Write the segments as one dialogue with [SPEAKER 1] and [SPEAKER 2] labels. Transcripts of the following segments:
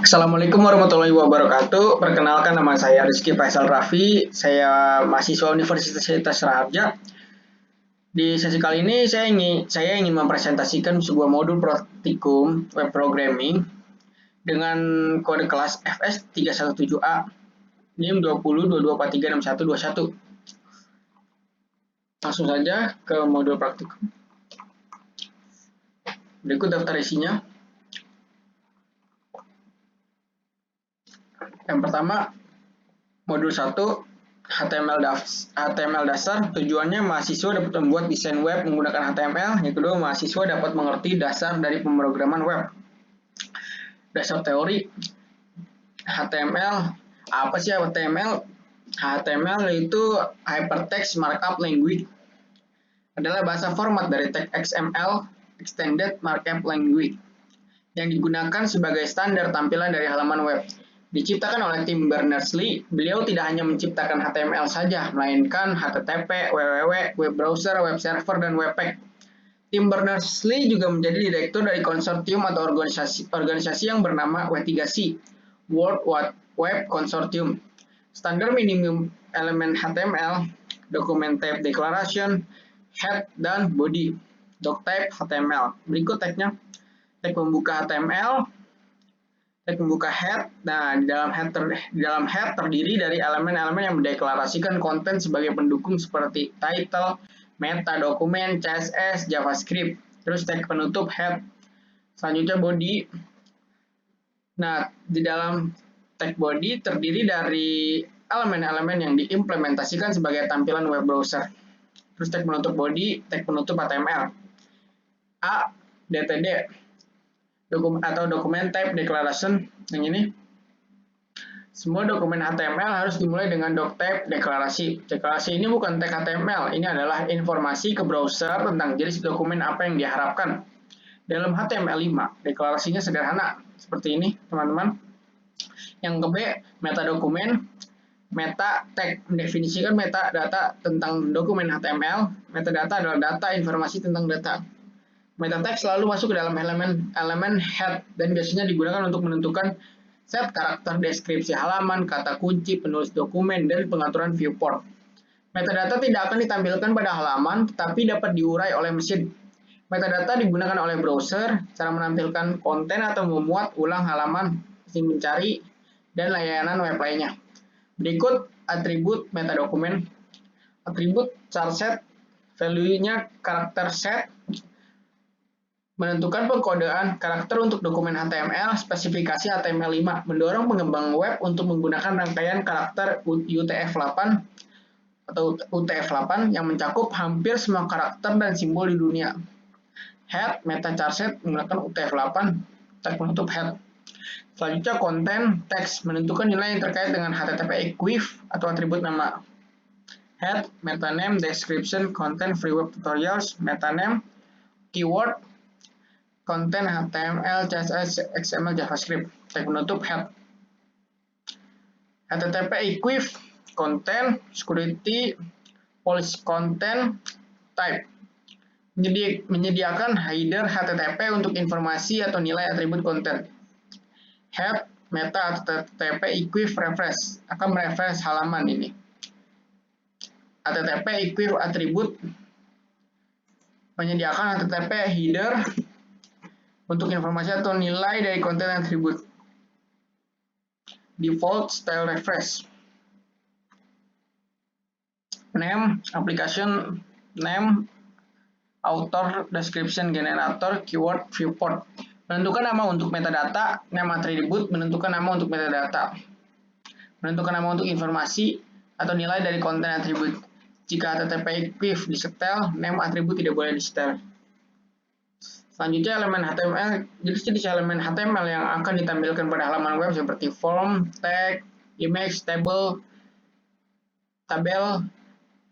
[SPEAKER 1] Assalamualaikum warahmatullahi wabarakatuh. Perkenalkan, nama saya Rizky Faisal Raffi. Saya mahasiswa Universitas Raharja. Di sesi kali ini saya ingin mempresentasikan sebuah modul praktikum web programming dengan kode kelas FS317A NIM 2022436121. Langsung saja ke modul praktikum. Berikut daftar isinya. Yang pertama, modul 1 HTML dasar. Tujuannya mahasiswa dapat membuat desain web menggunakan HTML. Yang kedua, mahasiswa dapat mengerti dasar dari pemrograman web. Dasar teori HTML. Apa sih HTML? HTML itu Hypertext Markup Language, adalah bahasa format dari teks XML, Extended Markup Language, yang digunakan sebagai standar tampilan dari halaman web. Diciptakan oleh Tim Berners-Lee, beliau tidak hanya menciptakan HTML saja, melainkan HTTP, www, web browser, web server, dan webpack. Tim Berners-Lee juga menjadi direktur dari konsorsium atau organisasi yang bernama W3C, World Wide Web Consortium. Standar minimum elemen HTML, document type declaration, head dan body, doc type HTML. Berikut tagnya. Tag pembuka HTML, tag pembuka head. Nah, di dalam head terdiri dari elemen-elemen yang mendeklarasikan konten sebagai pendukung seperti title, meta, dokumen, CSS, JavaScript. Terus tag penutup head. Selanjutnya body. Nah, di dalam tag body terdiri dari elemen-elemen yang diimplementasikan sebagai tampilan web browser. Terus tag penutup body, tag penutup HTML. A, DTD. Dokumen type declaration, yang ini. Semua dokumen HTML harus dimulai dengan doc type deklarasi. Deklarasi ini bukan tag HTML, ini adalah informasi ke browser tentang jenis dokumen apa yang diharapkan. Dalam HTML5, deklarasinya sederhana, seperti ini, teman-teman. Yang ke B, meta dokumen. Meta tag mendefinisikan metadata tentang dokumen HTML. Metadata adalah data informasi tentang data. Meta tag selalu masuk ke dalam elemen head dan biasanya digunakan untuk menentukan set karakter deskripsi halaman, kata kunci, penulis dokumen, dan pengaturan viewport. Metadata tidak akan ditampilkan pada halaman, tetapi dapat diurai oleh mesin. Metadata digunakan oleh browser, cara menampilkan konten atau memuat ulang halaman, mesin mencari, dan layanan web lainnya. Berikut atribut meta dokumen. Atribut char set, value-nya karakter set, menentukan pengkodean karakter untuk dokumen HTML, spesifikasi HTML5, mendorong pengembang web untuk menggunakan rangkaian karakter UTF-8 atau UTF-8 yang mencakup hampir semua karakter dan simbol di dunia. Head, meta char set menggunakan UTF-8, tag penutup head. Selanjutnya konten, teks, menentukan nilai yang terkait dengan HTTP equif atau atribut nama. Head, meta name, description, content, free web tutorials, meta name, keyword, konten HTML, CSS, XML, JavaScript. Tag penutup head. HTTP equif, konten, security, policy content, type. Menyediakan header HTTP untuk informasi atau nilai atribut konten. Head, meta, HTTP equif, refresh. Akan merefresh halaman ini. HTTP equif atribut menyediakan HTTP header untuk informasi atau nilai dari konten atribut. Default style refresh. Name, application name, author, description, generator, keyword, viewport. Menentukan nama untuk metadata, name atribut, menentukan nama untuk metadata. Menentukan nama untuk informasi atau nilai dari konten atribut. Jika HTTP equif disetel, name atribut tidak boleh disetel. Selanjutnya elemen HTML, jenis-jenis elemen HTML yang akan ditampilkan pada halaman web seperti form, tag, image, table, tabel,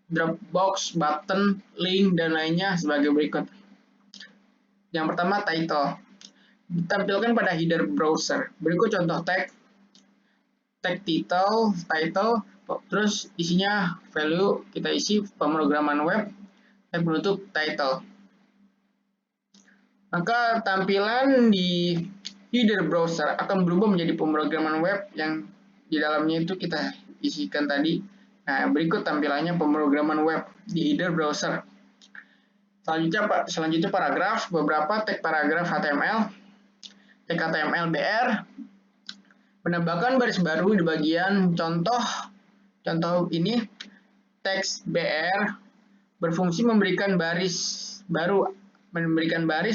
[SPEAKER 1] dropbox, button, link, dan lainnya sebagai berikut. Yang pertama, title. Ditampilkan pada header browser. Berikut contoh tag. Tag title, terus isinya value, kita isi pemrograman web, tag penutup title. Maka tampilan di header browser akan berubah menjadi pemrograman web yang di dalamnya itu kita isikan tadi. Nah, berikut tampilannya pemrograman web di header browser. Selanjutnya paragraf, beberapa tag paragraf HTML, tag HTML BR, penambahan baris baru di bagian contoh ini, teks BR berfungsi memberikan baris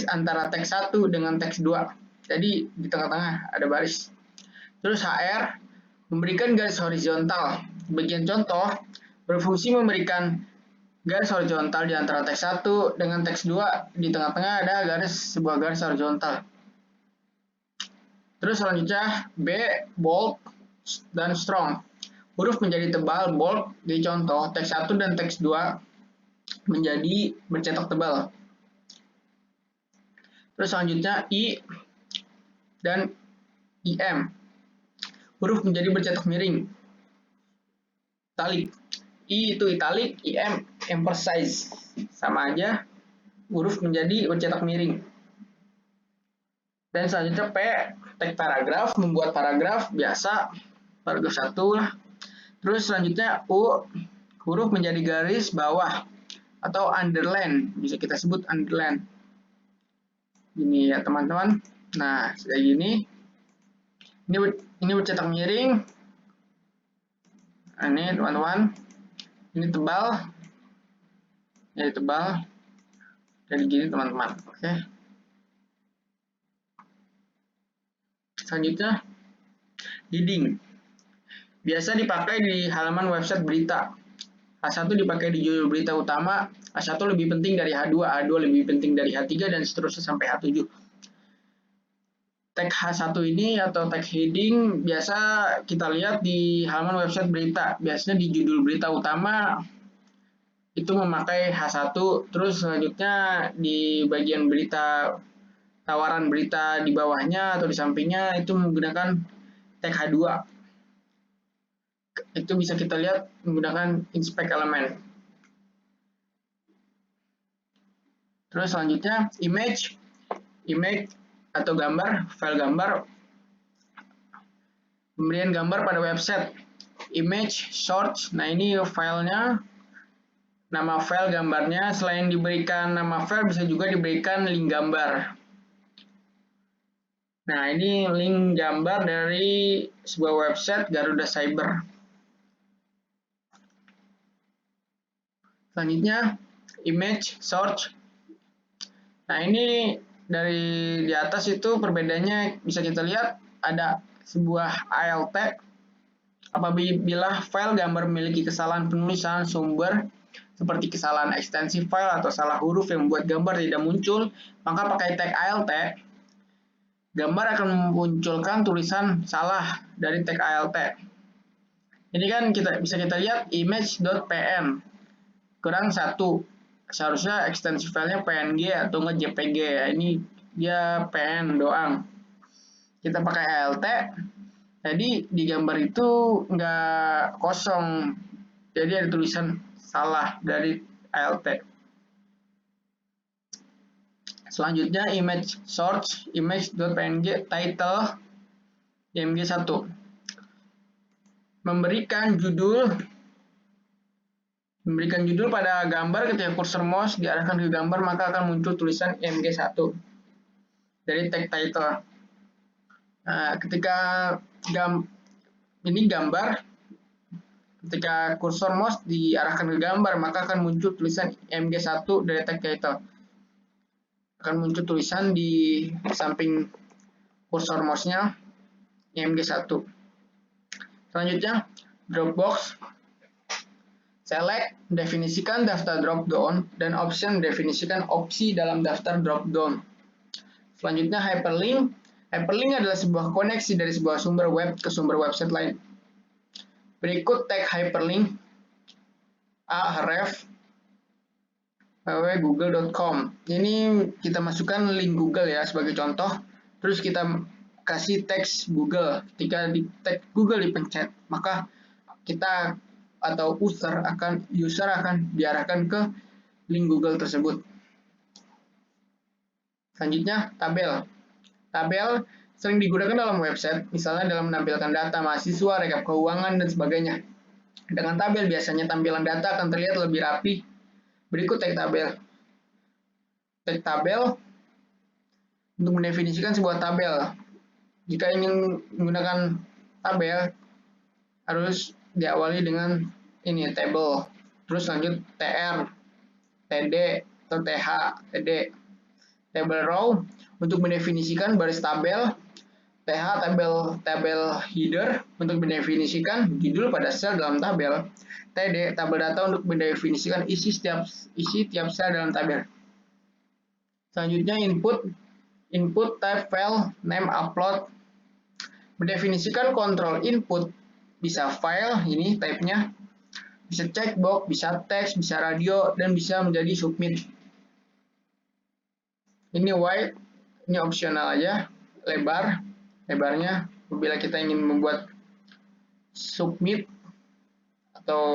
[SPEAKER 1] antara teks 1 dengan teks 2. Jadi di tengah-tengah ada baris. Terus HR memberikan garis horizontal. Bagian contoh berfungsi memberikan garis horizontal di antara teks 1 dengan teks 2. Di tengah-tengah ada sebuah garis horizontal. Terus selanjutnya B, bold dan strong. Huruf menjadi tebal, bold di contoh teks 1 dan teks 2 menjadi bercetak tebal. Terus selanjutnya I dan IM. Huruf menjadi bercetak miring. Italic. I itu italic, IM emphasize. Sama aja, huruf menjadi bercetak miring. Dan selanjutnya P, tag paragraf, membuat paragraf biasa, paragraf 1 lah. Terus selanjutnya U, huruf menjadi garis bawah atau underline, bisa kita sebut underline. Gini ya teman-teman. Nah, kayak gini. Ini bercetak miring. Nah, ini teman-teman. Ini tebal. Jadi tebal. Jadi gini teman-teman. Oke. Selanjutnya heading. Biasa dipakai di halaman website berita. H1 dipakai di judul berita utama, H1 lebih penting dari H2, H2 lebih penting dari H3, dan seterusnya sampai H7. Tag H1 ini atau tag heading biasa kita lihat di halaman website berita. Biasanya di judul berita utama itu memakai H1, terus selanjutnya di bagian berita, tawaran berita di bawahnya atau di sampingnya itu menggunakan tag H2. Itu bisa kita lihat menggunakan inspect element. Terus selanjutnya image atau gambar, file gambar, pemberian gambar pada website, image source. Nah, ini filenya, nama file gambarnya. Selain diberikan nama file, bisa juga diberikan link gambar. Nah, ini link gambar dari sebuah website Garuda Cyber. Selanjutnya image source. Nah, ini dari di atas itu perbedaannya bisa kita lihat ada sebuah alt tag. Apabila file gambar memiliki kesalahan penulisan sumber seperti kesalahan ekstensi file atau salah huruf yang membuat gambar tidak muncul, maka pakai tag alt tag, gambar akan memunculkan tulisan salah dari tag alt tag. Ini kan bisa kita lihat image.png kurang 1. Seharusnya ekstensi filenya PNG atau JPG. Ini dia PN doang. Kita pakai alt, jadi di gambar itu nggak kosong. Jadi ada tulisan salah dari alt. Selanjutnya image source, image.png, title, img1. Memberikan judul pada gambar. Ketika kursor mouse diarahkan ke gambar, maka akan muncul tulisan img1 dari tag title. Nah, ketika ini gambar, ketika kursor mouse diarahkan ke gambar, maka akan muncul tulisan img1 dari tag title. Akan muncul tulisan di samping kursor mouse-nya img1. Selanjutnya Dropbox. Select, definisikan daftar drop-down, dan option, definisikan opsi dalam daftar drop-down. Selanjutnya hyperlink. Hyperlink adalah sebuah koneksi dari sebuah sumber web ke sumber website lain. Berikut tag hyperlink. href www.google.com. Ini kita masukkan link Google ya sebagai contoh. Terus kita kasih teks Google. Ketika di tag Google dipencet, maka kita atau user akan diarahkan ke link Google tersebut. Selanjutnya, tabel. Tabel sering digunakan dalam website, misalnya dalam menampilkan data mahasiswa, rekap keuangan, dan sebagainya. Dengan tabel, biasanya tampilan data akan terlihat lebih rapi. Berikut tag tabel. Tag tabel untuk mendefinisikan sebuah tabel. Jika ingin menggunakan tabel, harus diawali dengan ini, table. Terus lanjut tr, td, atau th, td. Table row untuk mendefinisikan baris tabel, th tabel header untuk mendefinisikan judul pada sel dalam tabel, td tabel data untuk mendefinisikan isi tiap sel dalam tabel. Selanjutnya input type file name upload mendefinisikan kontrol input, bisa file ini type-nya, bisa checkbox, bisa teks, bisa radio, dan bisa menjadi submit. Ini wide, ini opsional aja, lebarnya apabila kita ingin membuat submit atau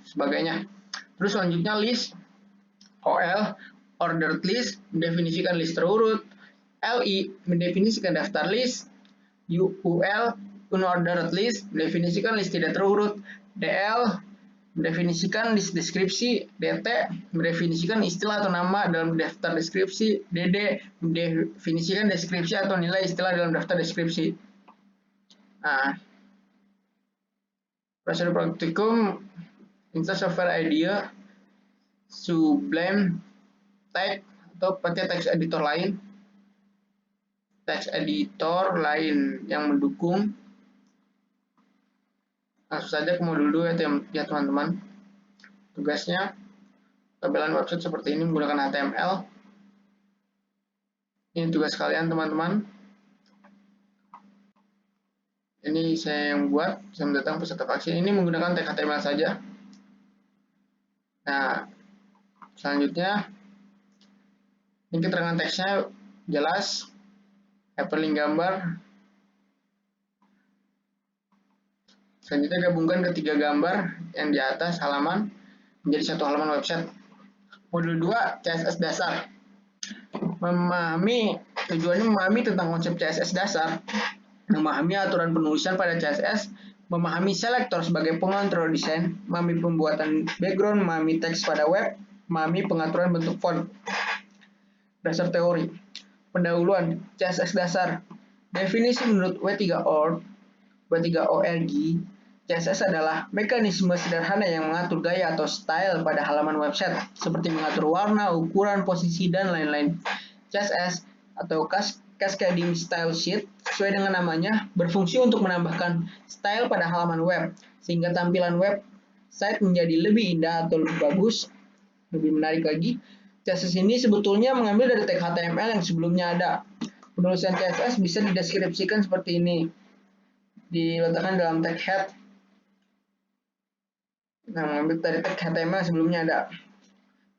[SPEAKER 1] sebagainya. Terus selanjutnya list, OL, ordered list, mendefinisikan list terurut, LI, mendefinisikan daftar list, UL, unordered list, mendefinisikan list tidak terurut, DL, mendefinisikan list deskripsi, DT, mendefinisikan istilah atau nama dalam daftar deskripsi, DD, mendefinisikan deskripsi atau nilai istilah dalam daftar deskripsi. Nah, prosedur praktikum, insert software idea, Sublime, tag, atau pakai text editor lain yang mendukung. Langsung saja ke modul 2 ya teman-teman. Tugasnya, tampilan website seperti ini menggunakan HTML. Ini tugas kalian teman-teman. Ini saya yang buat, saya mendatang peserta vaksin. Ini menggunakan tag HTML saja. Nah, selanjutnya, ini keterangan teksnya jelas, hyperlink gambar. Selanjutnya gabungkan ketiga gambar yang di atas halaman menjadi satu halaman website. Modul 2, CSS dasar. Tujuannya memahami tentang konsep CSS dasar, memahami aturan penulisan pada CSS, memahami selektor sebagai pengontrol desain, memahami pembuatan background, memahami teks pada web, memahami pengaturan bentuk font. Dasar teori. Pendahuluan CSS dasar. Definisi menurut W3org, CSS adalah mekanisme sederhana yang mengatur gaya atau style pada halaman website, seperti mengatur warna, ukuran, posisi, dan lain-lain. CSS atau Cascading Style Sheet, sesuai dengan namanya, berfungsi untuk menambahkan style pada halaman web, sehingga tampilan website menjadi lebih indah atau lebih bagus, lebih menarik lagi. CSS ini sebetulnya mengambil dari tag HTML yang sebelumnya ada. Penulisan CSS bisa dideskripsikan seperti ini. Diletakkan dalam tag head. Nah, mengambil dari tag HTML yang sebelumnya ada.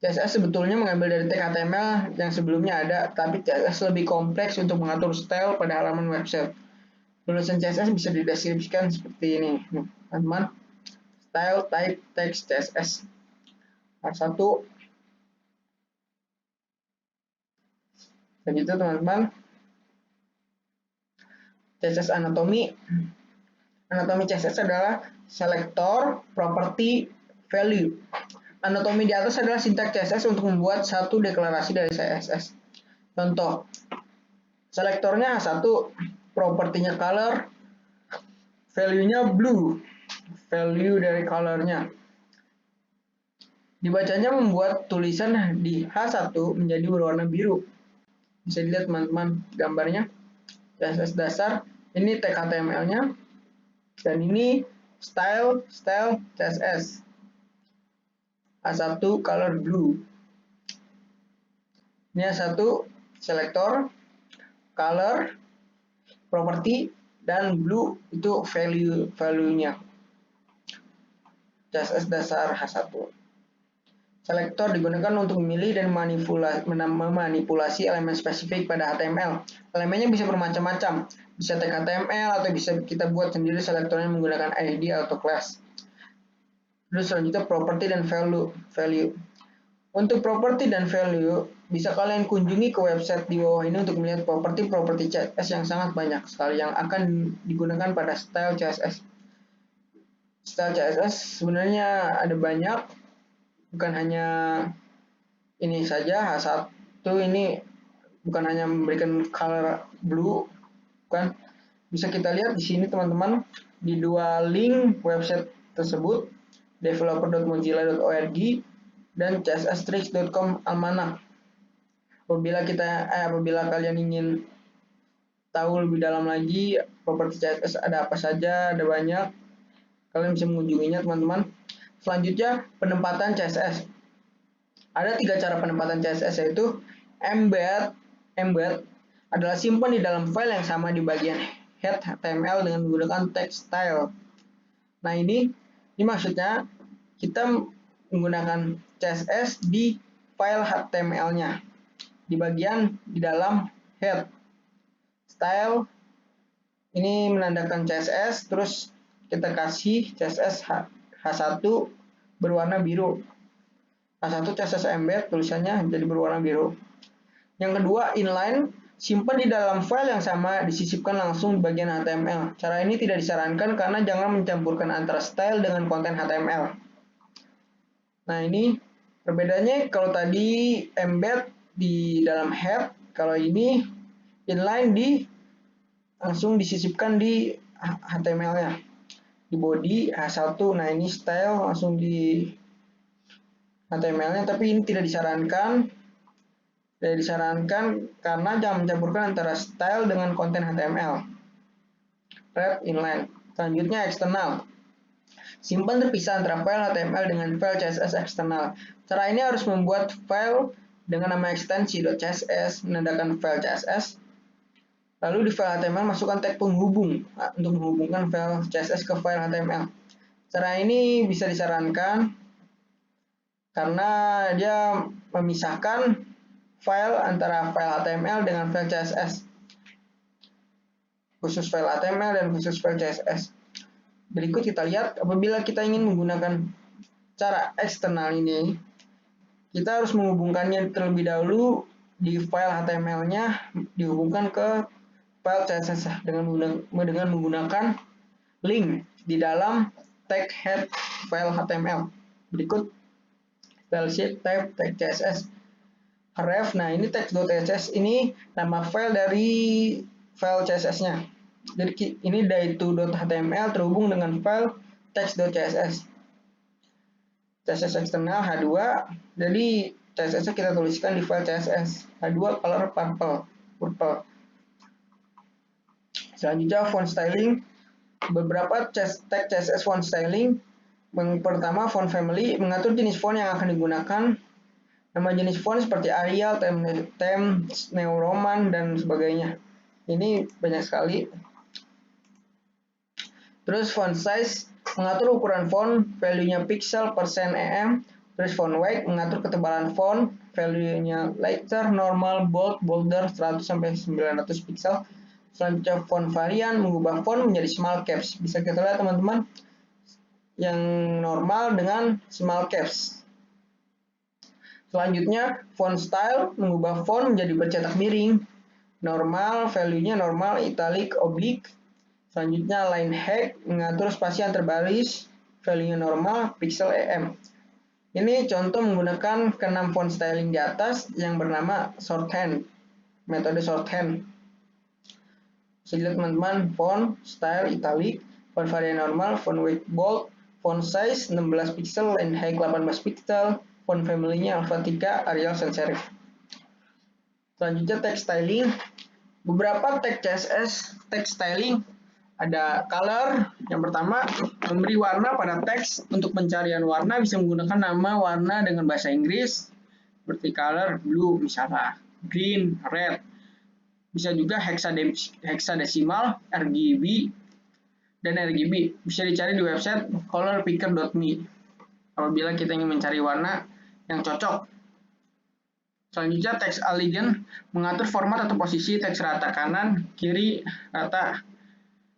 [SPEAKER 1] CSS sebetulnya mengambil dari tag HTML yang sebelumnya ada, tapi CSS lebih kompleks untuk mengatur style pada halaman website. Penulisan CSS bisa dideskripsikan seperti ini, teman-teman. Style, type, text, CSS. Part 1. Selanjutnya, teman-teman, CSS anatomi. Anatomi CSS adalah selektor, property, value. Anatomi di atas adalah sintaks CSS untuk membuat satu deklarasi dari CSS. Contoh, selektornya H1, propertinya color, value-nya blue, value dari color-nya. Dibacanya membuat tulisan di H1 menjadi berwarna biru. Bisa dilihat teman-teman gambarnya. CSS dasar, ini tag HTML-nya, dan ini style CSS. H1 color blue. Ini H1 selektor, color, property, dan blue itu value-nya. CSS dasar H1. Selektor digunakan untuk memilih dan memanipulasi elemen spesifik pada HTML. Elemennya bisa bermacam-macam, bisa tag HTML atau bisa kita buat sendiri selektornya menggunakan ID atau class. Terus selanjutnya property dan value. Untuk properti dan value, bisa kalian kunjungi ke website di bawah ini untuk melihat properti CSS yang sangat banyak sekali yang akan digunakan pada style CSS. Style CSS sebenarnya ada banyak, bukan hanya ini saja. H1 ini bukan hanya memberikan color blue, kan? Bisa kita lihat di sini teman-teman, di dua link website tersebut, developer.mozilla.org dan csstricks.com almanak. Apabila kalian ingin tahu lebih dalam lagi properti CSS ada apa saja, ada banyak, kalian bisa mengunjunginya teman-teman. Selanjutnya, penempatan CSS. Ada 3 cara penempatan CSS, yaitu embed adalah simpan di dalam file yang sama di bagian head HTML dengan menggunakan text style. Nah, ini maksudnya kita menggunakan CSS di file HTML-nya di bagian di dalam head. Style ini menandakan CSS, terus kita kasih CSS H1 berwarna biru. H1 CSS embed, tulisannya jadi berwarna biru. Yang kedua, inline, simpan di dalam file yang sama, disisipkan langsung di bagian HTML. Cara ini tidak disarankan karena jangan mencampurkan antara style dengan konten HTML. Nah, ini perbedaannya. Kalau tadi embed di dalam head, kalau ini inline langsung disisipkan di HTML-nya, di body H1. Nah, ini style langsung di HTML-nya, tapi ini tidak disarankan karena jangan mencampurkan antara style dengan konten HTML. Wrap inline. Selanjutnya, eksternal. Simpan terpisah antara file HTML dengan file CSS eksternal. Cara ini harus membuat file dengan nama ekstensi .css menandakan file CSS. Lalu di file HTML masukkan tag penghubung untuk menghubungkan file CSS ke file HTML. Cara ini bisa disarankan karena dia memisahkan file antara file HTML dengan file CSS. Khusus file HTML dan khusus file CSS. Berikut kita lihat, apabila kita ingin menggunakan cara eksternal ini, kita harus menghubungkannya terlebih dahulu di file HTML-nya, dihubungkan ke file CSS dengan menggunakan link di dalam tag head file HTML. Berikut style sheet type tag CSS ref. Nah, ini text.css ini nama file dari file CSS-nya. Jadi ini daitu.html terhubung dengan file text.css. CSS eksternal H2. Jadi CSS-nya kita tuliskan di file CSS. H2 color purple. Selanjutnya font styling. Beberapa tag CSS font styling. Yang pertama, font family, mengatur jenis font yang akan digunakan. Nama jenis font seperti Arial, Times New Roman, dan sebagainya. Ini banyak sekali. Terus font size, mengatur ukuran font, value-nya pixel per cent em. Terus font weight, mengatur ketebalan font, value-nya lighter, normal, bold, bolder, 100 sampai 900 pixel. Selanjutnya font varian, mengubah font menjadi small caps. Bisa kita lihat teman-teman, yang normal dengan small caps. Selanjutnya font style, mengubah font menjadi bercetak miring. Normal, value-nya normal, italic, oblique. Selanjutnya line height, mengatur spasi antar baris, value-nya normal, pixel em. Ini contoh menggunakan ke-6 font styling di atas yang bernama shorthand, metode shorthand. Bisa dilihat teman-teman, font, style, italic, font varian normal, font weight bold, font size 16 pixel, line height 18 pixel, font family-nya Alpha 3, Arial, sans serif. Selanjutnya text styling. Beberapa tag CSS text styling ada color. Yang pertama, memberi warna pada teks. Untuk pencarian warna bisa menggunakan nama warna dengan bahasa Inggris seperti color blue misalnya, green, red. Bisa juga hexadesimal, RGB, dan RGB. Bisa dicari di website colorpicker.me apabila kita ingin mencari warna yang cocok. Selanjutnya teks alignment, mengatur format atau posisi teks rata kanan, kiri, rata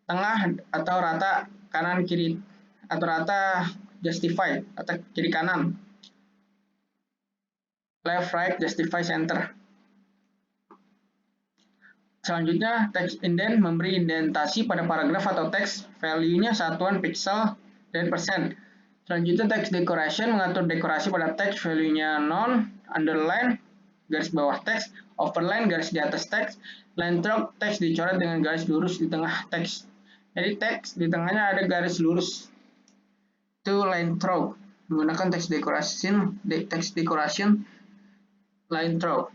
[SPEAKER 1] tengah, atau rata kanan kiri, atau rata justified atau kiri kanan. left, right, justify, center. Selanjutnya, text indent memberi indentasi pada paragraf atau teks, value-nya satuan pixel dan persen. Selanjutnya, text decoration mengatur dekorasi pada teks, value-nya non, underline, garis bawah teks, overline, garis di atas teks, line through, teks dicoret dengan garis lurus di tengah teks. Jadi teks di tengahnya ada garis lurus. Itu line through, menggunakan text decoration, line through.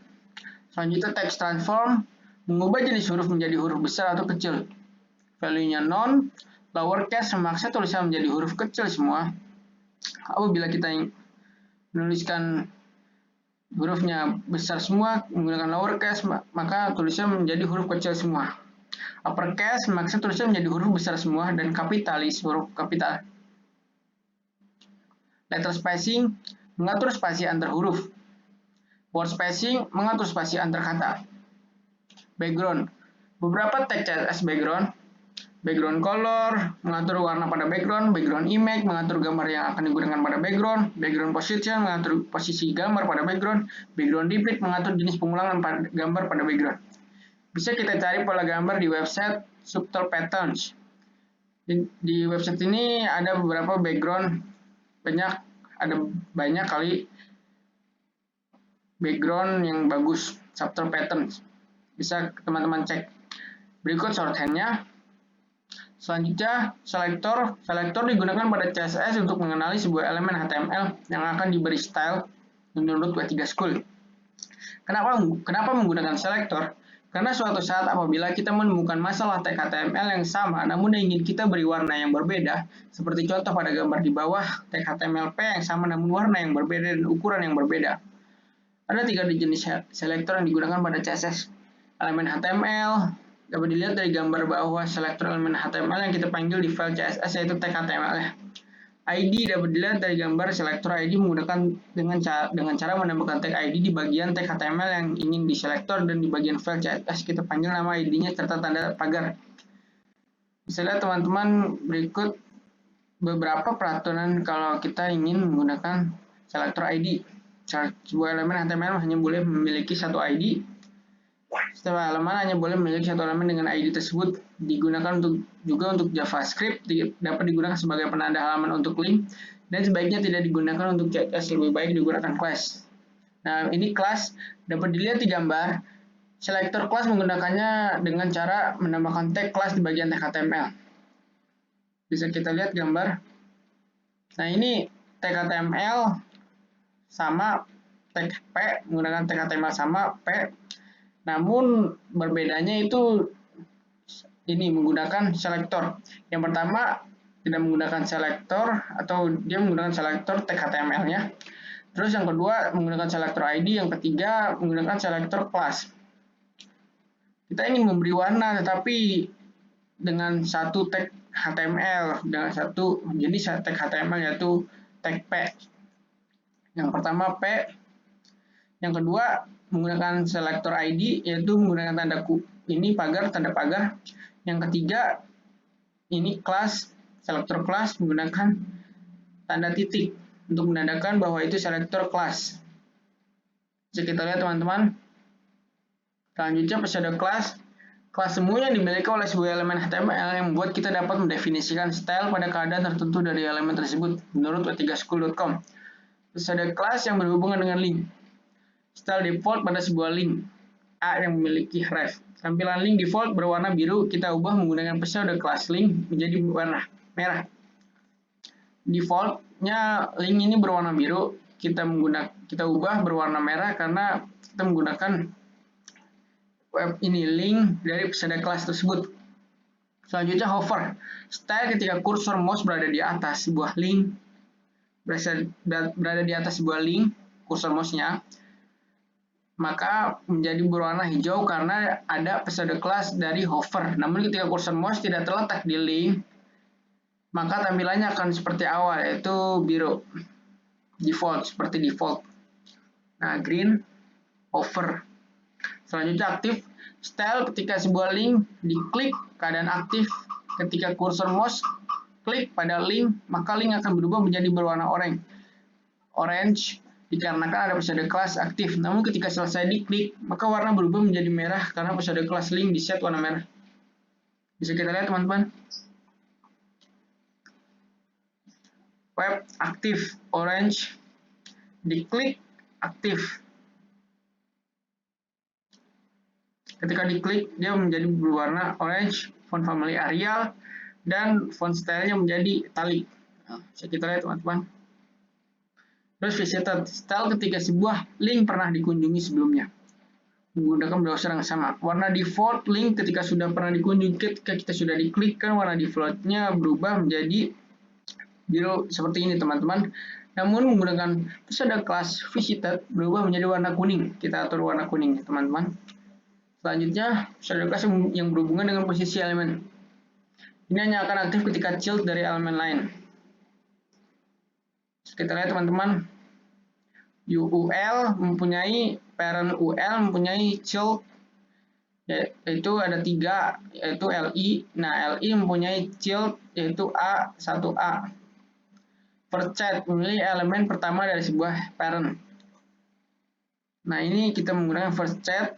[SPEAKER 1] Selanjutnya, text transform mengubah jenis huruf menjadi huruf besar atau kecil. Value-nya non, lowercase memaksa tulisan menjadi huruf kecil semua. Apabila kita menuliskan hurufnya besar semua menggunakan lowercase, maka tulisan menjadi huruf kecil semua. Uppercase memaksa tulisan menjadi huruf besar semua, dan kapitalis huruf kapital. Letter spacing mengatur spasi antar huruf. Word spacing mengatur spasi antar kata. Background, beberapa teks CSS background color mengatur warna pada background image mengatur gambar yang akan digunakan pada background position mengatur posisi gambar pada background repeat mengatur jenis pengulangan gambar pada background. Bisa kita cari pola gambar di website Subtle Patterns. Di website ini ada beberapa background, ada banyak kali background yang bagus, Subtle Patterns. Bisa teman-teman cek. Berikut shorthand-nya. Selanjutnya, selector digunakan pada CSS untuk mengenali sebuah elemen HTML yang akan diberi style menurut W3 School. Kenapa menggunakan selector? Karena suatu saat apabila kita menemukan masalah tag HTML yang sama namun ingin kita beri warna yang berbeda, seperti contoh pada gambar di bawah, tag HTML P yang sama namun warna yang berbeda dan ukuran yang berbeda. Ada 3 jenis selector yang digunakan pada CSS. Elemen HTML dapat dilihat dari gambar bawah selektor elemen HTML yang kita panggil di file CSS, yaitu tag HTML. ID dapat dilihat dari gambar selektor ID menggunakan dengan cara menambahkan tag ID di bagian tag HTML yang ingin diselektor, dan di bagian file CSS kita panggil nama ID-nya serta tanda pagar. Bisa lihat teman-teman berikut beberapa peraturan kalau kita ingin menggunakan selektor ID. Sebuah elemen HTML hanya boleh memiliki satu ID. Setiap halaman hanya boleh memiliki satu elemen dengan ID tersebut. Digunakan juga untuk JavaScript, dapat digunakan sebagai penanda halaman untuk link, dan sebaiknya tidak digunakan untuk CSS, lebih baik digunakan class. Nah, ini class dapat dilihat di gambar. Selector class menggunakannya dengan cara menambahkan tag class di bagian tag HTML. Bisa kita lihat gambar. Nah, ini tag HTML sama tag P, menggunakan tag HTML sama P. Namun berbedanya itu ini menggunakan selektor. Yang pertama tidak menggunakan selektor, atau dia menggunakan selektor tag HTML-nya. Terus yang kedua menggunakan selektor ID, yang ketiga menggunakan selektor class. Kita ingin memberi warna tetapi dengan satu tag HTML, dengan satu jenis tag HTML yaitu tag P. Yang pertama P, yang kedua menggunakan selektor ID yaitu menggunakan tanda tanda pagar. Yang ketiga ini class, selektor class menggunakan tanda titik untuk menandakan bahwa itu selektor class. Bisa kita lihat teman-teman. Selanjutnya pseudo class semua yang dimiliki oleh sebuah elemen HTML yang membuat kita dapat mendefinisikan style pada keadaan tertentu dari elemen tersebut menurut w3school.com. Pseudo class yang berhubungan dengan link. Style default pada sebuah link A yang memiliki ref. Tampilan link default berwarna biru, kita ubah menggunakan pseudo class link menjadi warna merah. Defaultnya link ini berwarna biru, kita ubah berwarna merah karena kita menggunakan link dari pseudo class tersebut. Selanjutnya hover. Style ketika kursor mouse berada di atas sebuah link, berada di atas sebuah link, kursor mouse-nya, maka menjadi berwarna hijau karena ada pseudo class dari hover. Namun ketika kursor mouse tidak terletak di link, maka tampilannya akan seperti awal, yaitu biru. Seperti default. Nah, green, hover. Selanjutnya aktif. Style ketika sebuah link diklik, keadaan aktif. Ketika kursor mouse klik pada link, maka link akan berubah menjadi berwarna orange. dikarenakan ada pseudo class aktif. Namun ketika selesai diklik, maka warna berubah menjadi merah karena pseudo class link di set warna merah. Bisa kita lihat teman-teman. Web aktif orange, diklik aktif. Ketika diklik, dia menjadi berwarna orange, font family Arial, dan font stylenya menjadi italic. Nah, bisa kita lihat teman-teman. Terus visited style ketika sebuah link pernah dikunjungi sebelumnya menggunakan browser yang sama. Warna default link ketika sudah pernah dikunjungi, ketika kita sudah diklik kan warna defaultnya berubah menjadi biru seperti ini teman-teman. Namun menggunakan pseudo class visited berubah menjadi warna kuning. Kita atur warna kuning teman-teman. Selanjutnya pseudo class yang berhubungan dengan posisi elemen. Ini hanya akan aktif ketika child dari elemen lain. Kita lihat teman-teman, UL mempunyai parent UL mempunyai child, yaitu ada 3, yaitu LI. Nah, LI mempunyai child yaitu A1A. First child memilih elemen pertama dari sebuah parent. Nah, ini kita menggunakan first child,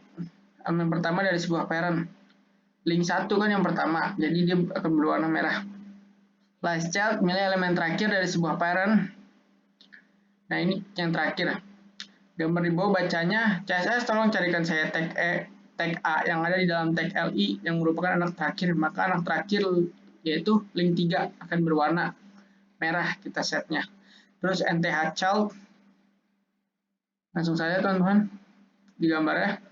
[SPEAKER 1] elemen pertama dari sebuah parent. Link 1 kan yang pertama, jadi dia akan berwarna merah. Last child memilih elemen terakhir dari sebuah parent. Nah, ini yang terakhir. Gambar di bawah bacanya, CSS tolong carikan saya tag A yang ada di dalam tag LI yang merupakan anak terakhir. Maka anak terakhir yaitu link 3 akan berwarna merah kita setnya. Terus NTH child, langsung saja teman-teman di gambarnya.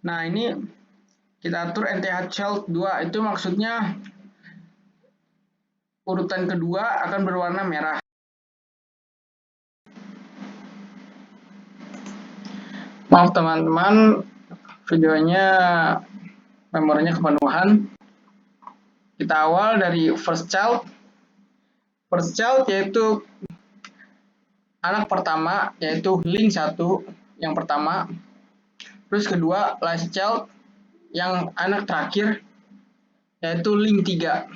[SPEAKER 1] Nah, ini kita atur NTH child 2, itu maksudnya urutan kedua akan berwarna merah. Maaf teman-teman, videonya memorinya kepenuhan. Kita awal dari first child. First child yaitu anak pertama, yaitu link 1 yang pertama. Terus kedua last child yang anak terakhir, yaitu link 3.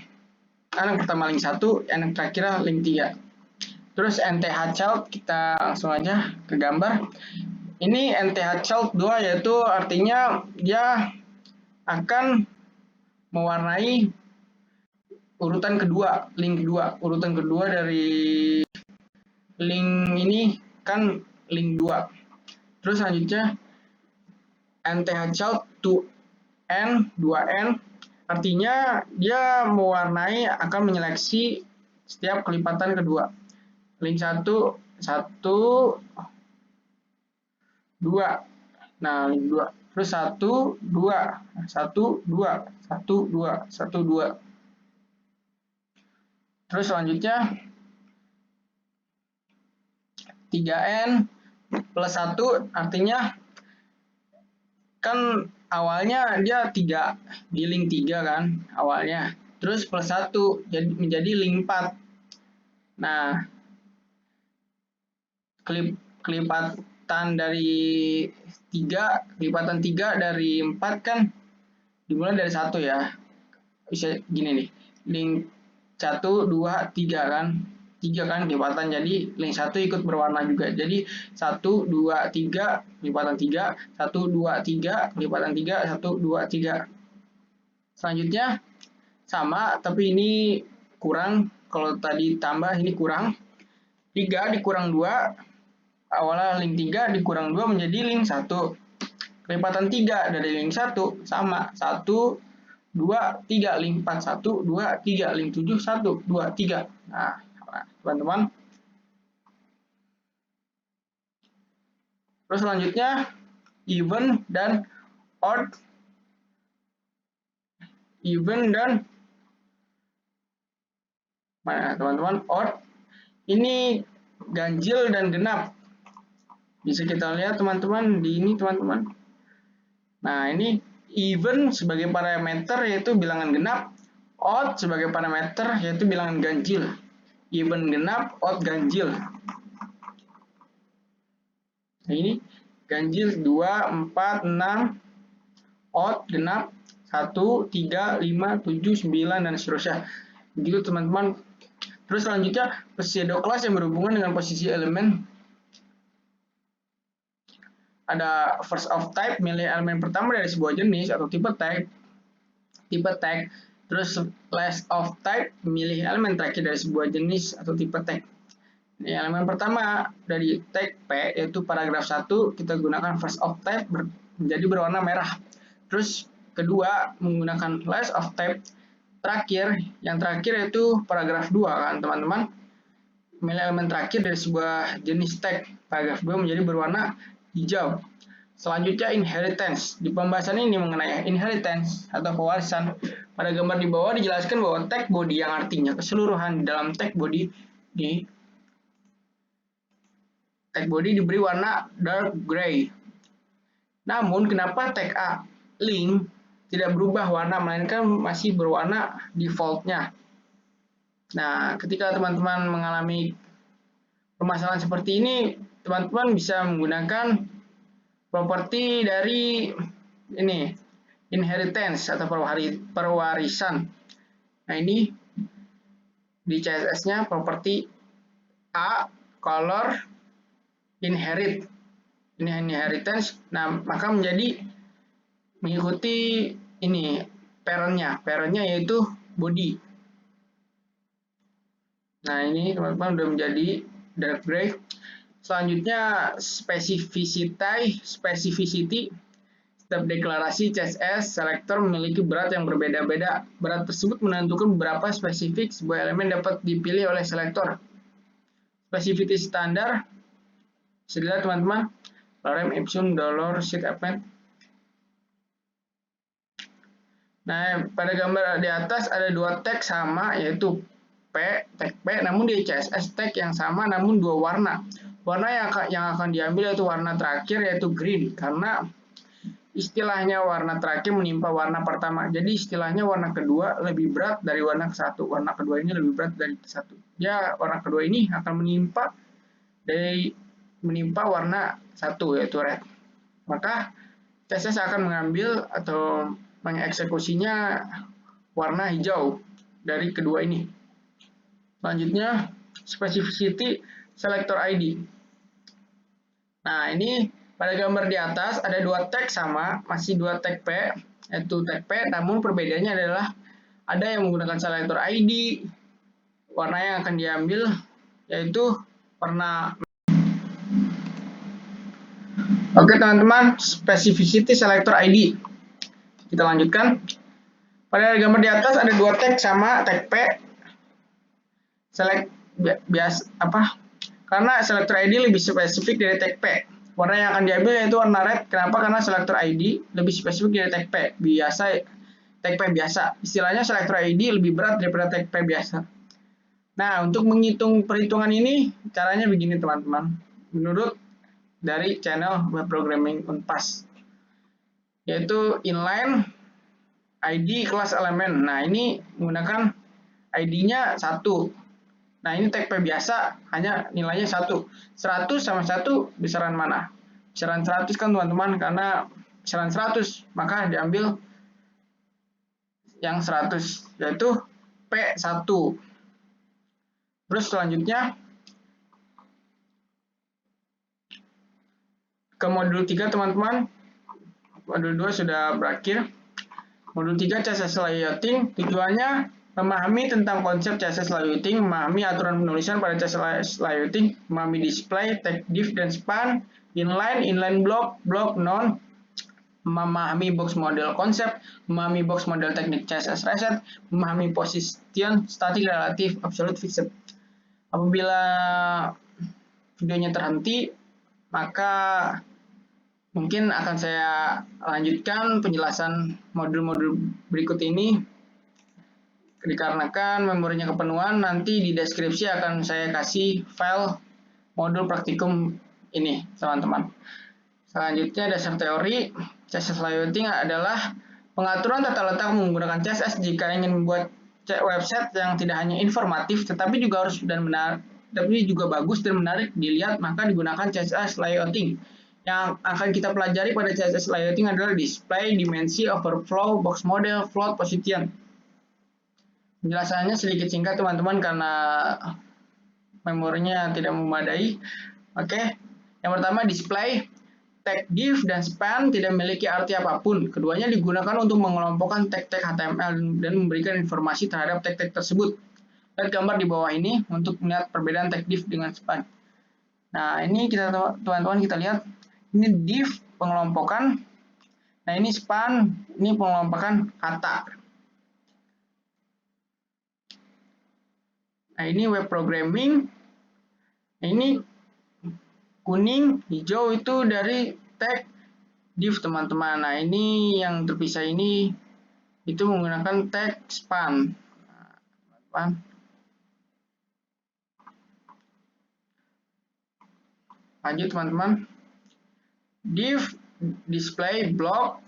[SPEAKER 1] Anak pertama link 1, anak terakhir link 3. Terus NTH child, kita langsung aja ke gambar. Ini NTH child 2 yaitu artinya dia akan mewarnai urutan kedua, link kedua. Urutan kedua dari link ini kan link 2. Terus selanjutnya NTH child 2N, 2N artinya dia mewarnai, akan menyeleksi setiap kelipatan kedua. Link 1, 1, 2. Nah, link 2. Terus 1, 2. 1, 2. 1, 2. 1, 2. Terus selanjutnya 3N plus 1 artinya kan awalnya dia 3 di link 3 kan awalnya. Terus plus 1 jadi menjadi link 4. Nah, kelipatan dari 3, kelipatan 3 dari 4 kan dimulai dari 1 ya. Bisa gini nih. Link 1, 2, 3 kan. 3 kan kelipatan, jadi link 1 ikut berwarna juga. Jadi 1, 2, 3 kelipatan 3, 1, 2, 3 kelipatan 3, 1, 2, 3. Selanjutnya sama, tapi ini kurang. Kalau tadi tambah, ini kurang. 3 dikurang 2, awalnya link 3 dikurang 2 menjadi link 1. Kelipatan 3 dari link 1 sama 1, 2, 3, link 4, 1, 2, 3, link 7, 1, 2, 3. Nah, teman-teman. Terus selanjutnya even dan odd. Even dan mana teman-teman? Odd. Ini ganjil dan genap. Bisa kita lihat teman-teman di ini teman-teman. Nah, ini even sebagai parameter yaitu bilangan genap, odd sebagai parameter yaitu bilangan ganjil. Even genap, odd ganjil. Nah, ini ganjil 2, 4, 6, odd genap 1, 3, 5, 7, 9 dan seterusnya. Begitu teman-teman. Terus selanjutnya pseudo class yang berhubungan dengan posisi elemen. ada first of type, milih elemen pertama dari sebuah jenis atau tipe tag. Terus last of type, milih elemen terakhir dari sebuah jenis atau tipe tag. Ini elemen pertama dari tag P, yaitu paragraf 1, kita gunakan first of type menjadi berwarna merah. Terus kedua menggunakan last of type. Yang terakhir yaitu paragraf 2 kan teman-teman. Milih elemen terakhir dari sebuah jenis tag. Paragraf 2 menjadi berwarna hijau. Selanjutnya inheritance. Di pembahasan ini mengenai inheritance atau pewarisan, pada gambar di bawah dijelaskan bahwa tag body yang artinya keseluruhan dalam tag body diberi warna dark gray. Namun kenapa tag A link tidak berubah warna melainkan masih berwarna defaultnya? Nah, ketika teman-teman mengalami permasalahan seperti ini, teman-teman bisa menggunakan properti dari ini, inheritance atau perwarisan. Nah, ini di CSS-nya properti A, color, inherit. Ini inheritance. Nah, maka menjadi mengikuti ini parent-nya yaitu body. Nah, ini teman-teman udah menjadi dark gray. Selanjutnya specificity. Setiap deklarasi CSS selector memiliki berat yang berbeda-beda. Berat tersebut menentukan beberapa spesifik sebuah elemen dapat dipilih oleh selektor. Specificity standar, bisa dilihat teman-teman, lorem ipsum dolor sheet append. Nah, pada gambar di atas ada dua tag sama, yaitu tag P, namun di CSS tag yang sama namun dua warna. Warna yang akan diambil yaitu warna terakhir, yaitu green, karena istilahnya warna terakhir menimpa warna pertama. Jadi istilahnya warna kedua lebih berat dari warna ke-1. Warna kedua ini lebih berat dari ke-1. Ya, warna kedua ini akan menimpa warna 1, yaitu red. Maka CSS akan mengambil atau mengeksekusinya warna hijau dari kedua ini. Selanjutnya, specificity selector ID. Nah, ini pada gambar di atas ada dua tag sama, masih dua tag P, yaitu tag P, namun perbedaannya adalah ada yang menggunakan selector ID, warna yang akan diambil yaitu warna. Oke teman-teman, specificity selector ID. Kita lanjutkan. Pada gambar di atas ada dua tag sama, tag P, karena selector ID lebih spesifik dari tag P. Warna yang akan diambil yaitu warna red. Kenapa? Karena selector ID lebih spesifik dari tag P. Tag P biasa. Istilahnya selector ID lebih berat daripada tag P biasa. Nah, untuk menghitung perhitungan ini, caranya begini teman-teman. Menurut dari channel Web Programming Unpas, yaitu inline ID kelas elemen. Nah, ini menggunakan ID-nya 1. Nah, ini tag P biasa, hanya nilainya 1. 100 sama 1, besaran mana? Besaran 100 kan teman-teman, karena besaran 100, maka diambil yang 100, yaitu P1. Terus selanjutnya, ke modul 3 teman-teman. Modul 2 sudah berakhir. Modul 3 CSS layouting, tujuannya memahami tentang konsep CSS layouting, memahami aturan penulisan pada CSS layouting, memahami display, tag div dan span, inline block, none, memahami box model konsep, memahami box model teknik CSS reset, memahami position, static, relatif, absolute, fixed. Apabila videonya terhenti, maka mungkin akan saya lanjutkan penjelasan modul-modul berikut ini. Dikarenakan memorinya kepenuhan, nanti di deskripsi akan saya kasih file modul praktikum ini, teman-teman. Selanjutnya, dasar teori. CSS layouting adalah pengaturan tata letak menggunakan CSS jika ingin membuat website yang tidak hanya informatif, tetapi juga bagus dan menarik dilihat, maka digunakan CSS layouting. Yang akan kita pelajari pada CSS layouting adalah display, dimensi, overflow, box model, float, position. Penjelasannya sedikit singkat teman-teman karena memorinya tidak memadai. Oke, yang pertama display. Tag div dan span tidak memiliki arti apapun. Keduanya digunakan untuk mengelompokkan tag-tag HTML dan memberikan informasi terhadap tag-tag tersebut. Lihat gambar di bawah ini untuk melihat perbedaan tag div dengan span. Nah, ini teman-teman kita lihat. Ini div pengelompokan. Nah, ini span, ini pengelompokan kata. Nah, ini web programming. Nah, ini kuning, hijau itu dari tag div teman-teman. Nah, ini yang terpisah ini itu menggunakan tag span. Lanjut teman-teman. Div display block,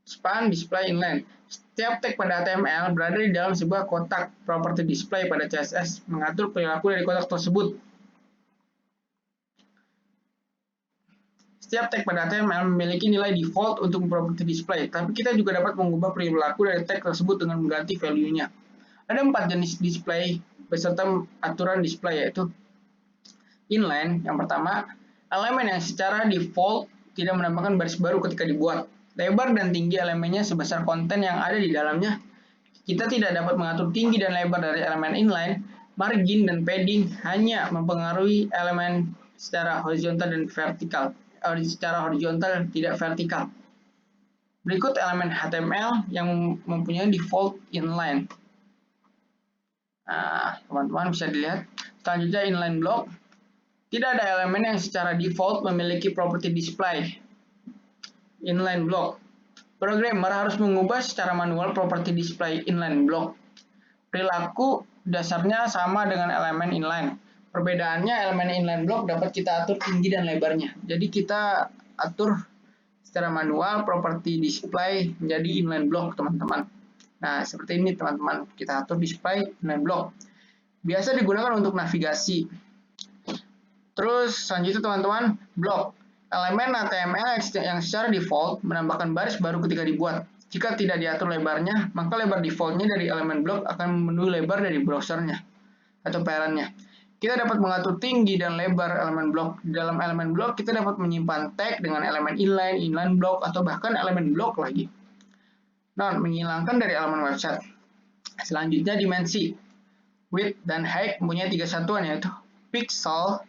[SPEAKER 1] span display inline. Setiap tag pada HTML berada di dalam sebuah kotak. Properti display pada CSS mengatur perilaku dari kotak tersebut. Setiap tag pada HTML memiliki nilai default untuk properti display, tapi kita juga dapat mengubah perilaku dari tag tersebut dengan mengganti value-nya. Ada 4 jenis display beserta aturan display, yaitu inline. Yang pertama, elemen yang secara default tidak menambahkan baris baru ketika dibuat. Lebar dan tinggi elemennya sebesar konten yang ada di dalamnya. Kita tidak dapat mengatur tinggi dan lebar dari elemen inline. Margin dan padding hanya mempengaruhi elemen secara horizontal dan vertikal. Secara horizontal, tidak vertikal. Berikut elemen HTML yang mempunyai default inline. Nah, teman-teman bisa dilihat. Selanjutnya inline block. Tidak ada elemen yang secara default memiliki properti display. Inline block. Programmer harus mengubah secara manual properti display inline block. Perilaku dasarnya sama dengan elemen inline. Perbedaannya, elemen inline block dapat kita atur tinggi dan lebarnya. Jadi kita atur secara manual properti display menjadi inline block, teman-teman. Nah, seperti ini teman-teman. Kita atur display inline block. Biasa digunakan untuk navigasi. Terus selanjutnya teman-teman, block. Elemen HTML yang secara default menambahkan baris baru ketika dibuat. Jika tidak diatur lebarnya, maka lebar defaultnya dari elemen block akan memenuhi lebar dari browsernya atau parent-nya. Kita dapat mengatur tinggi dan lebar elemen blok. Di dalam elemen blok, kita dapat menyimpan tag dengan elemen inline, inline block, atau bahkan elemen blok lagi. Nah, menghilangkan dari elemen website. Selanjutnya dimensi. Width dan height mempunyai 3 satuan, yaitu pixel.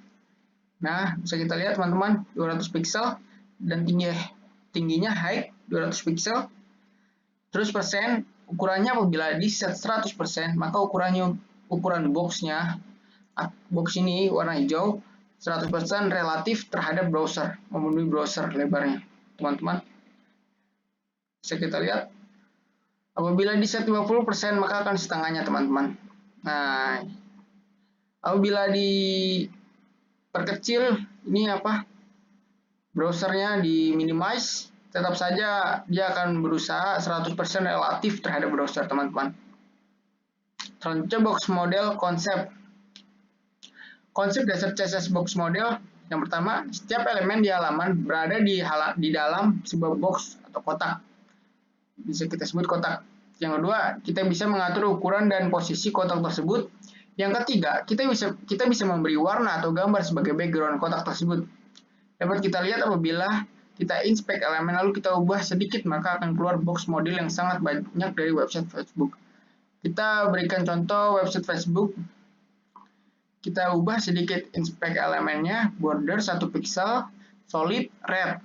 [SPEAKER 1] Nah, bisa kita lihat teman-teman, 200 pixel. Dan tingginya height 200 pixel. Terus persen, ukurannya apabila di set 100%, maka ukuran boxnya, box ini warna hijau, 100% relatif terhadap browser, memenuhi browser lebarnya, teman-teman. Bisa kita lihat, apabila di set 50%, maka akan setengahnya, teman-teman. Nah, apabila diperkecil, ini browsernya di minimize, tetap saja dia akan berusaha 100% relatif terhadap browser, teman-teman. Selanjutnya box model konsep. Konsep dasar CSS box model, yang pertama, setiap elemen di halaman berada di dalam sebuah box atau kotak. Bisa kita sebut kotak. Yang kedua, kita bisa mengatur ukuran dan posisi kotak tersebut. Yang ketiga, kita bisa memberi warna atau gambar sebagai background kotak tersebut. Dapat kita lihat apabila kita inspect elemen lalu kita ubah sedikit, maka akan keluar box model yang sangat banyak dari website Facebook. Kita berikan contoh website Facebook. Kita ubah sedikit inspect elemennya, border 1 pixel, solid red.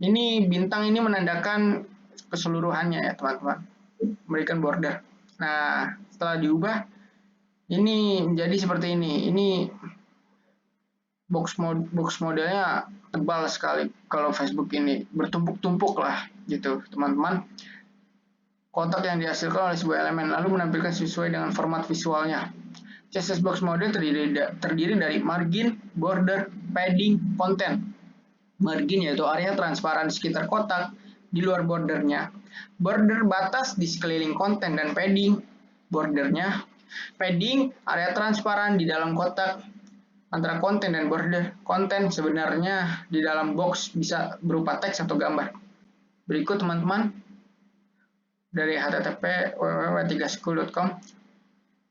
[SPEAKER 1] Ini bintang ini menandakan keseluruhannya ya teman-teman, memberikan border. Nah, setelah diubah, ini menjadi seperti ini. Ini box modelnya tebal sekali. Kalau Facebook ini bertumpuk-tumpuk lah gitu teman-teman. Kotak yang dihasilkan oleh sebuah elemen lalu menampilkan sesuai dengan format visualnya. CSS box model terdiri dari margin, border, padding, content. Margin yaitu area transparan di sekitar kotak di luar bordernya. Border batas di sekeliling konten dan padding bordernya. Padding area transparan di dalam kotak antara konten dan border. Konten sebenarnya di dalam box bisa berupa teks atau gambar. Berikut teman-teman dari http www.3school.com.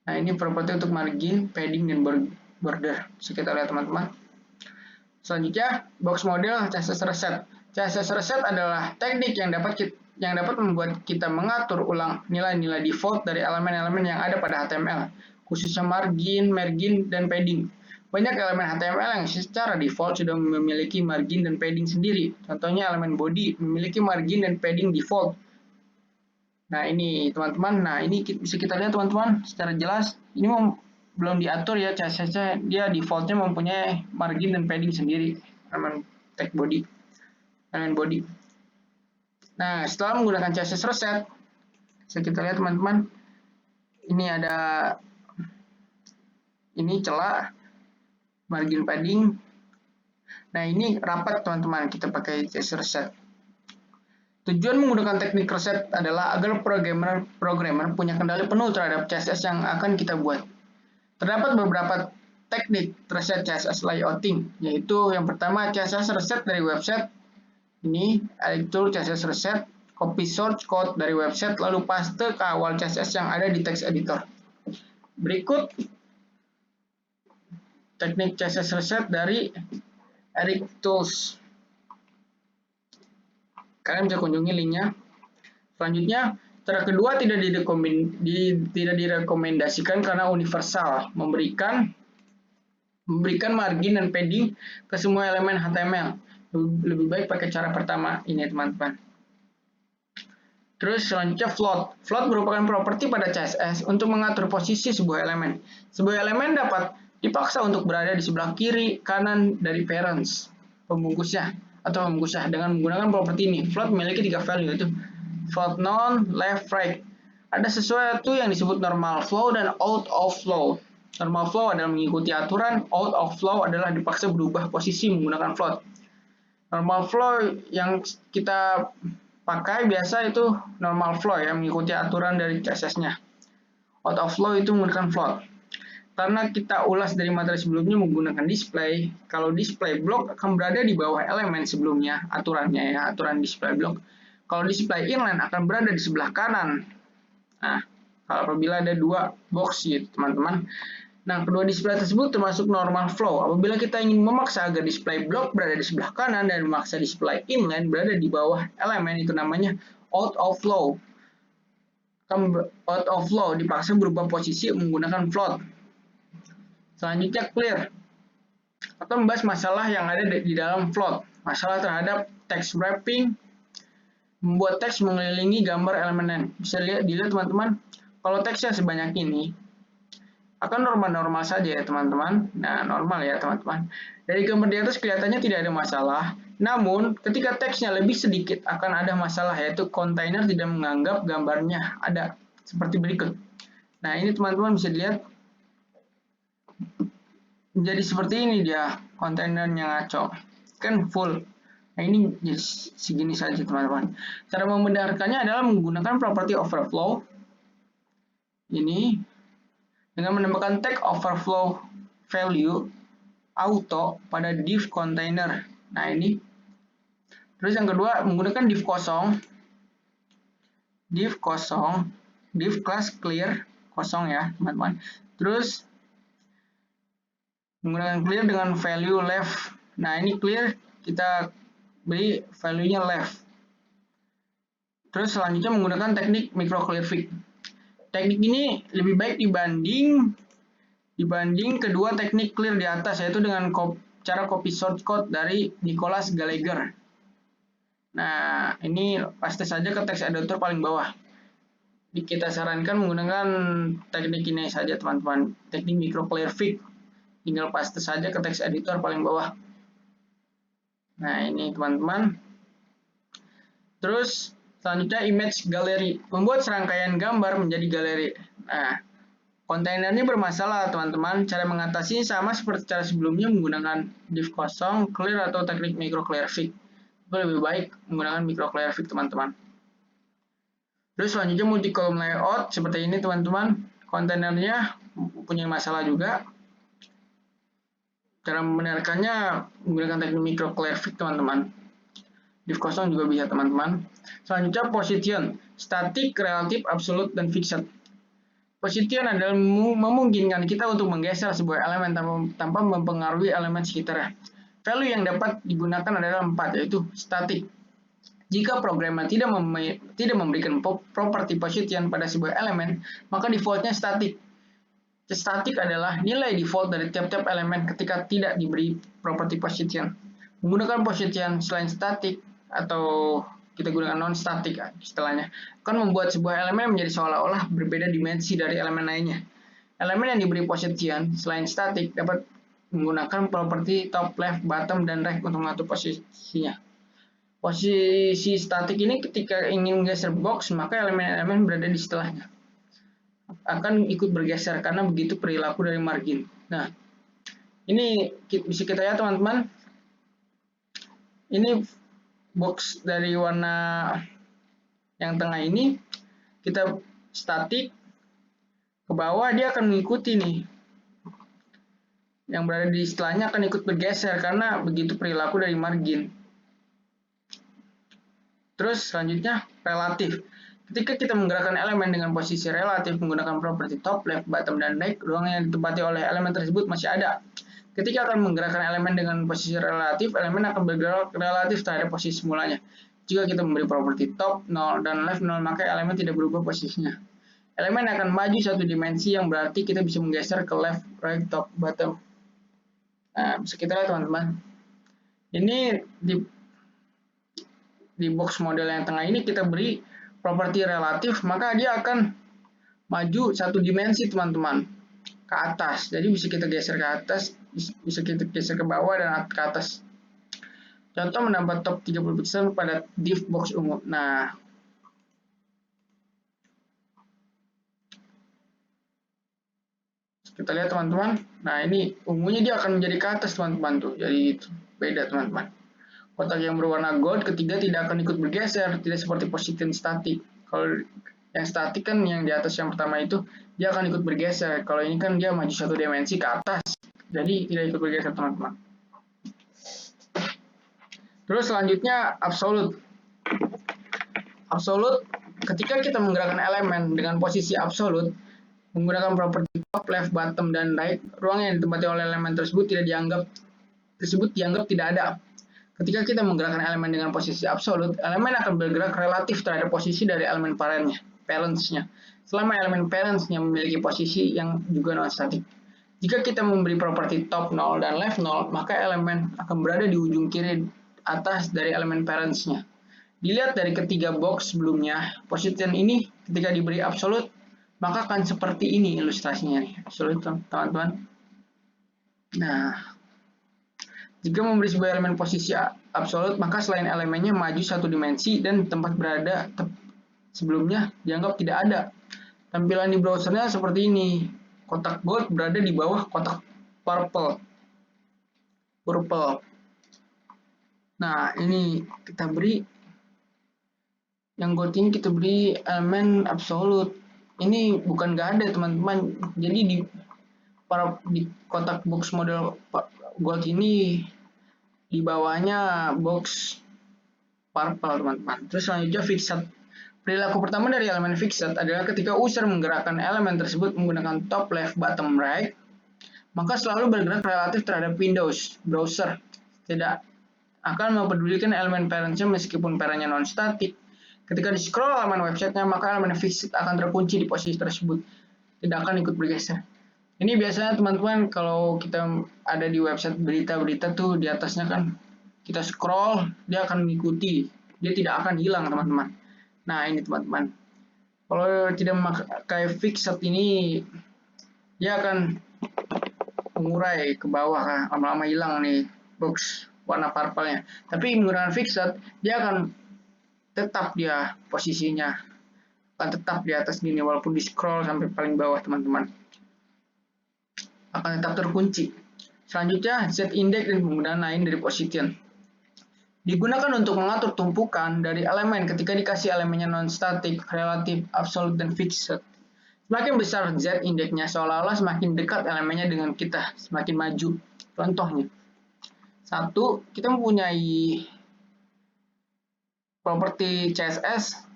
[SPEAKER 1] Nah, ini properti untuk margin, padding, dan border. Bisa kita lihat teman-teman. Selanjutnya, box model CSS reset. CSS reset adalah teknik yang dapat membuat kita mengatur ulang nilai-nilai default dari elemen-elemen yang ada pada HTML, khususnya margin, dan padding. Banyak elemen HTML yang secara default sudah memiliki margin dan padding sendiri. Contohnya elemen body memiliki margin dan padding default. Nah ini teman-teman, ini bisa kita lihat teman-teman secara jelas. Ini belum diatur ya CSS-nya, dia defaultnya mempunyai margin dan padding sendiri, elemen tag body, elemen body. Nah setelah menggunakan CSS reset, bisa kita lihat teman-teman, ini ada celah, margin padding. Nah ini rapat teman-teman, kita pakai CSS reset. Tujuan menggunakan teknik reset adalah agar programmer punya kendali penuh terhadap CSS yang akan kita buat. Terdapat beberapa teknik reset CSS layouting, yaitu yang pertama CSS reset dari website. Ini editor CSS reset, copy source code dari website, lalu paste ke awal CSS yang ada di text editor. Berikut teknik CSS reset dari Eric Tools. Kalian bisa kunjungi linknya. Selanjutnya, cara kedua tidak direkomendasikan karena universal, memberikan margin dan padding ke semua elemen HTML. Lebih baik pakai cara pertama ini teman-teman. Terus selanjutnya float. Float merupakan properti pada CSS untuk mengatur posisi sebuah elemen. Sebuah elemen dapat dipaksa untuk berada di sebelah kiri, kanan dari parents, pembungkusnya dengan menggunakan properti ini. Float memiliki 3 value, yaitu float non, left, right. Ada sesuatu yang disebut normal flow dan out of flow. Normal flow adalah mengikuti aturan, out of flow adalah dipaksa berubah posisi menggunakan float. Normal flow yang kita pakai biasa itu normal flow ya, mengikuti aturan dari CSS-nya. Out of flow itu menggunakan float. Karena kita ulas dari materi sebelumnya menggunakan display, kalau display block akan berada di bawah elemen sebelumnya, aturannya ya, aturan display block. Kalau display inline akan berada di sebelah kanan. Nah, kalau apabila ada 2 box gitu, teman-teman. Nah, kedua display tersebut termasuk normal flow. Apabila kita ingin memaksa agar display block berada di sebelah kanan dan memaksa display inline berada di bawah elemen, itu namanya out of flow. Out of flow dipaksa berubah posisi menggunakan float. Selanjutnya clear, atau membahas masalah yang ada di dalam float. Masalah terhadap text wrapping, membuat teks mengelilingi gambar elemen. Bisa dilihat teman-teman, kalau teksnya sebanyak ini, akan normal-normal saja ya teman-teman. Nah, normal ya teman-teman. Dari gambar di atas kelihatannya tidak ada masalah. Namun, ketika teksnya lebih sedikit akan ada masalah, yaitu kontainer tidak menganggap gambarnya ada. Seperti berikut. Nah, ini teman-teman bisa dilihat. Menjadi seperti ini dia, kontainernya ngaco. Kan full. Nah, ini jadi segini saja teman-teman. Cara membenarkannya adalah menggunakan property overflow. Ini dengan menambahkan tag overflow value auto pada div container. Nah, ini. Terus yang kedua menggunakan div kosong. Div class clear kosong ya, teman-teman. Terus menggunakan clear dengan value left. Nah, ini clear kita beri value-nya left. Terus selanjutnya menggunakan teknik micro clear fig. Teknik ini lebih baik dibanding kedua teknik clear di atas, yaitu dengan cara copy source code dari Nicholas Gallagher. Nah, ini paste saja ke text editor paling bawah. Kita sarankan menggunakan teknik ini saja teman-teman, teknik micro clear fig. Tinggal paste saja ke text editor paling bawah. Nah, ini teman-teman. Terus selanjutnya image gallery, membuat serangkaian gambar menjadi galeri. Nah, kontainernya bermasalah teman-teman. Cara mengatasinya sama seperti cara sebelumnya menggunakan div kosong, clear atau teknik micro clear fig. Itu lebih baik menggunakan micro clear fig teman-teman. Terus selanjutnya multi column layout seperti ini teman-teman. Kontainernya punya masalah juga. Cara membenarkannya menggunakan teknik micro clear fig teman-teman. Div kosong juga bisa teman-teman. Selanjutnya position, static, relative, absolute, dan fixed. Position adalah memungkinkan kita untuk menggeser sebuah elemen tanpa mempengaruhi elemen sekitarnya. Value yang dapat digunakan adalah 4, yaitu static. Jika programmer tidak memberikan properti position pada sebuah elemen, maka defaultnya static. Static adalah nilai default dari tiap-tiap elemen ketika tidak diberi properti position. Menggunakan position selain static atau kita gunakan non-static istilahnya, akan membuat sebuah elemen menjadi seolah-olah berbeda dimensi dari elemen lainnya. Elemen yang diberi position selain static dapat menggunakan properti top, left, bottom, dan right untuk mengatur posisinya. Posisi statik ini ketika ingin menggeser box, maka elemen-elemen berada di setelahnya akan ikut bergeser karena begitu perilaku dari margin. Nah, ini bisa kita lihat teman-teman. Ini box dari warna yang tengah ini, kita statik ke bawah, dia akan mengikuti nih. Yang berada di setelahnya akan ikut bergeser karena begitu perilaku dari margin. Terus selanjutnya relatif. Ketika kita menggerakkan elemen dengan posisi relatif menggunakan properti top, left, bottom, dan right, ruang yang ditempati oleh elemen tersebut masih ada. Ketika akan menggerakkan elemen dengan posisi relatif, elemen akan bergerak relatif terhadap posisi semulanya. Jika kita memberi properti top 0 dan left 0, maka elemen tidak berubah posisinya. Elemen akan maju satu dimensi yang berarti kita bisa menggeser ke left, right, top, bottom. Nah, bisa kita lihat teman-teman. Ini di box model yang tengah ini kita beri properti relatif, maka dia akan maju satu dimensi teman-teman ke atas. Jadi bisa kita geser ke atas, bisa kita geser ke bawah dan ke atas. Contoh menambah top 30 pixel pada div box ungu. Nah, kita lihat teman-teman. Nah, ini ungunya dia akan menjadi ke atas teman-teman tuh. Jadi beda teman-teman. Kotak yang berwarna gold ketiga tidak akan ikut bergeser, tidak seperti position statik. Kalau yang statik kan yang di atas yang pertama itu, dia akan ikut bergeser. Kalau ini kan dia maju satu dimensi ke atas, jadi tidak ikut bergeser teman-teman. Terus selanjutnya absolute. Absolute, ketika kita menggerakkan elemen dengan posisi absolute, menggunakan properti top, left, bottom, dan right, ruang yang ditempati oleh elemen tersebut dianggap tidak ada. Ketika kita menggerakkan elemen dengan posisi absolut, elemen akan bergerak relatif terhadap posisi dari elemen parents-nya, selama elemen parents-nya memiliki posisi yang juga non-statik. Jika kita memberi properti top 0 dan left 0, maka elemen akan berada di ujung kiri atas dari elemen parents-nya. Dilihat dari ketiga box sebelumnya, position ini ketika diberi absolut, maka akan seperti ini ilustrasinya nih, absolut teman-teman. Nah, jika memberi sebuah elemen posisi absolut, maka selain elemennya maju satu dimensi dan tempat berada sebelumnya dianggap tidak ada. Tampilan di browsernya seperti ini. Kotak gold berada di bawah kotak purple. Nah, ini kita beri yang gold ini kita beri elemen absolut. Ini bukan nggak ada teman-teman. Jadi di kotak box model gold ini di bawahnya box purple teman-teman. Terus selanjutnya fixed. Perilaku pertama dari elemen fixed adalah ketika user menggerakkan elemen tersebut menggunakan top, left, bottom, right, maka selalu bergerak relatif terhadap Windows browser. Tidak akan mempedulikan elemen parent-nya meskipun parent-nya non-static. Ketika di scroll halaman websitenya, maka elemen fixed akan terkunci di posisi tersebut. Tidak akan ikut bergeser. Ini biasanya teman-teman kalau kita ada di website berita-berita tuh di atasnya kan kita scroll, dia akan mengikuti, dia tidak akan hilang teman-teman. Nah ini teman-teman, kalau tidak memakai fixed ini, dia akan mengurai ke bawah kan, lama-lama hilang nih box warna purple-nya. Tapi menggunakan fixed, dia akan tetap dia posisinya, akan tetap di atas gini walaupun di scroll sampai paling bawah teman-teman. Akan tetap terkunci. Selanjutnya, Z-index dan penggunaan lain dari position. Digunakan untuk mengatur tumpukan dari elemen ketika dikasih elemennya non-static, relatif, absolute, dan fixed. Semakin besar Z-index-nya, seolah-olah semakin dekat elemennya dengan kita, semakin maju. Contohnya, 1, kita mempunyai properti CSS,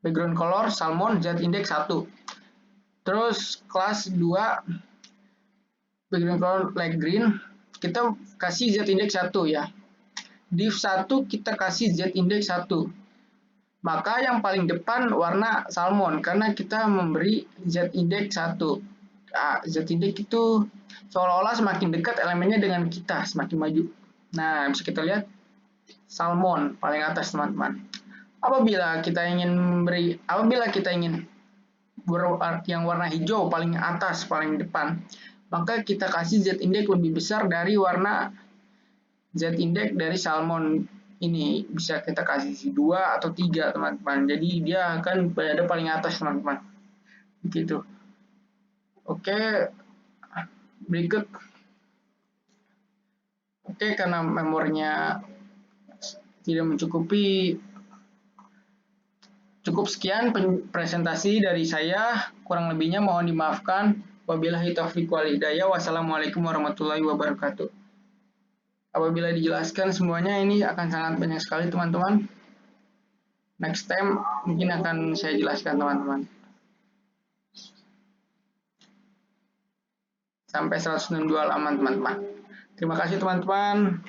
[SPEAKER 1] background color, salmon, Z-index 1. Terus, kelas 2, background color light green, kita kasih Z index 1 ya. Div 1 kita kasih Z index 1. Maka yang paling depan warna salmon karena kita memberi Z index 1. Nah, Z index itu seolah-olah semakin dekat elemennya dengan kita, semakin maju. Nah, bisa kita lihat salmon paling atas, teman-teman. Apabila kita ingin yang warna hijau paling atas, paling depan, maka kita kasih Z index lebih besar dari warna Z index dari salmon ini. Bisa kita kasih 2 atau 3, teman-teman. Jadi dia akan berada paling atas, teman-teman. Begitu. Oke, berikut. Oke, karena memorinya tidak mencukupi, cukup sekian presentasi dari saya. Kurang lebihnya mohon dimaafkan. Wabillahi taufiq wal hidayah. Wassalamualaikum warahmatullahi wabarakatuh. Apabila dijelaskan semuanya ini akan sangat banyak sekali, teman-teman. Next time mungkin akan saya jelaskan, teman-teman. Sampai 162 halaman, teman-teman. Terima kasih, teman-teman.